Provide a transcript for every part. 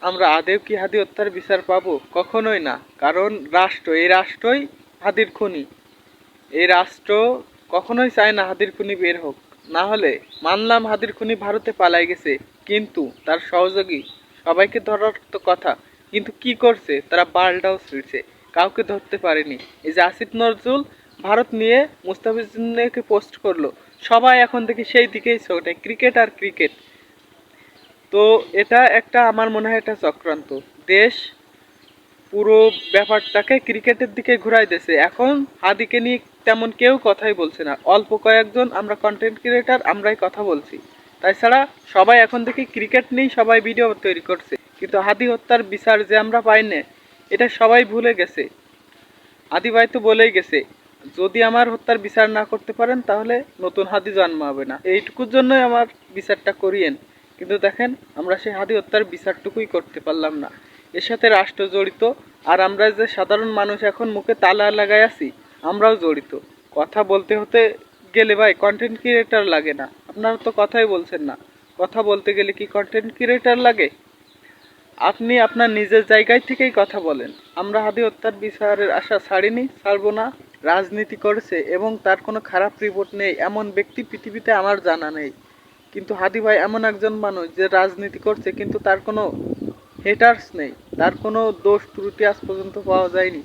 আমরা আদেও কি হাদি হত্যার বিচার পাবো? কখনোই না। কারণ এই রাষ্ট্রই হাদির খুনি। এই রাষ্ট্র কখনোই চায় না হাদির খুনি বের হোক। না হলে মানলাম হাদির খুনি ভারতে পালাই গেছে, কিন্তু তার সহযোগী সবাইকে ধরার তো কথা। কিন্তু কি করছে? তারা বালটাও ছিঁড়ছে, কাউকে ধরতে পারেনি। এই যে আসিফ নজরুল ভারত নিয়ে মুস্তাফিজুরকে পোস্ট করলো, সবাই এখন থেকে সেই দিকেই ছোটে, ক্রিকেট আর ক্রিকেট। তো এটা একটা আমার মনে হয় একটা চক্রান্ত। দেশ পুরো ব্যাপারটাকে ক্রিকেটের দিকে ঘুরাই দিয়েছে। এখন হাদিকে নিয়ে তেমন কেউ কথাই বলছে না, অল্প কয়েকজন আমরা কন্টেন্ট ক্রিয়েটার আমরাই কথা বলছি। তাছাড়া সবাই এখন থেকে ক্রিকেট নিয়েই সবাই ভিডিও তৈরি করছে, কিন্তু হাদি হত্যার বিচার যে আমরা পাই না, এটা সবাই ভুলে গেছে। আদি ভাই তো বলেই গেছে, যদি আমার হত্যার বিচার না করতে পারেন তাহলে নতুন হাদি জন্মাবে না, এইটুকুর জন্যই আমার বিচারটা করিয়েন। কিন্তু দেখেন, আমরা সেই হাদি হত্যার বিচারটুকুই করতে পারলাম না। এর সাথে রাষ্ট্র জড়িত, আর আমরা যে সাধারণ মানুষ এখন মুখে তালা লাগাই আছি, আমরাও জড়িত। কথা বলতে হতে গেলে ভাই কন্টেন্ট ক্রিয়েটার লাগে না। আপনারা তো কথাই বলছেন না, কথা বলতে গেলে কি কন্টেন্ট ক্রিয়েটার লাগে? আপনি আপনার নিজের জায়গায় থেকেই কথা বলেন। আমরা হাদি হত্যার বিচারের আশা ছাড়িনি, ছাড়বো না। রাজনীতি করেছে এবং তার কোনো খারাপ রিপোর্ট নেই এমন ব্যক্তি পৃথিবীতে আমার জানা নেই। কিন্তু হাদি ভাই এমন একজন মানুষ যে রাজনীতি করছে কিন্তু তার কোনো হেটার্স নেই, তার কোনো দোষ ত্রুটি আজ পর্যন্ত পাওয়া যায়নি।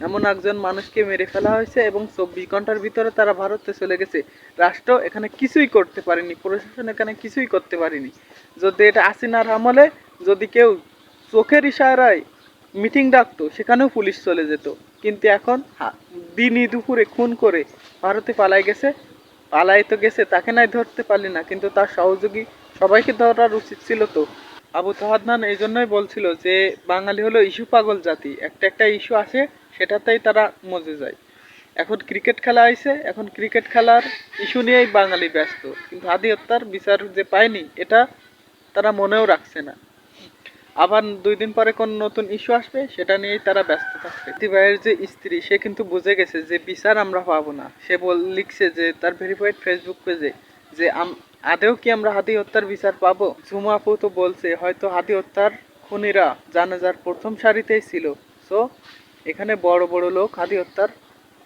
এমন একজন মানুষকে মেরে ফেলা হয়েছে এবং 24 ঘন্টার ভিতরে তারা ভারতে চলে গেছে। রাষ্ট্র এখানে কিছুই করতে পারেনি, প্রশাসন এখানে কিছুই করতে পারেনি। যদি এটা হাসিনার আমলে যদি কেউ চোখের ইশারায় মিটিং ডাকতো, সেখানেও পুলিশ চলে যেত। কিন্তু এখন দিনই দুপুরে খুন করে ভারতে পালাই গেছে। পালাই তো গেছে, তাকে নাই ধরতে পারলি না, কিন্তু তার সহযোগী সবাইকে ধরার উচিত ছিল তো। আবু তাহাদ্দান এই জন্যই বলছিল যে বাঙালি হলো ইস্যু পাগল জাতি, একটা একটা ইস্যু আসে সেটাতেই তারা মজে যায়। এখন ক্রিকেট খেলা আইছে, এখন ক্রিকেট খেলার ইস্যু নিয়েই বাঙালি ব্যস্ত, কিন্তু হাদি হত্যার বিচার যে পায়নি এটা তারা মনেও রাখছে না। আবার 2 দিন পরে কোন নতুন ইস্যু আসবে সেটা নিয়েই তারা ব্যস্ত থাকবে। ভাইয়ের যে স্ত্রী, সে কিন্তু বুঝে গেছে যে বিচার আমরা পাবো না। সে লিখছে যে তার ভেরিফাইড ফেসবুক পেজে যে আদেও কি আমরা হাদি হত্যার বিচার পাবো। ঝুমা আপু তো বলছে হয়তো হাদি হত্যার খুনিরা জানাজার প্রথম সারিতেই ছিল। সো এখানে বড় বড় লোক হাদি হত্যার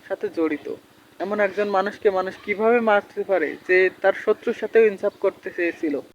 সাথে জড়িত। এমন একজন মানুষকে মানুষ কিভাবে মারতে পারে যে তার শত্রুর সাথেও ইনসাফ করতে চেয়েছিল।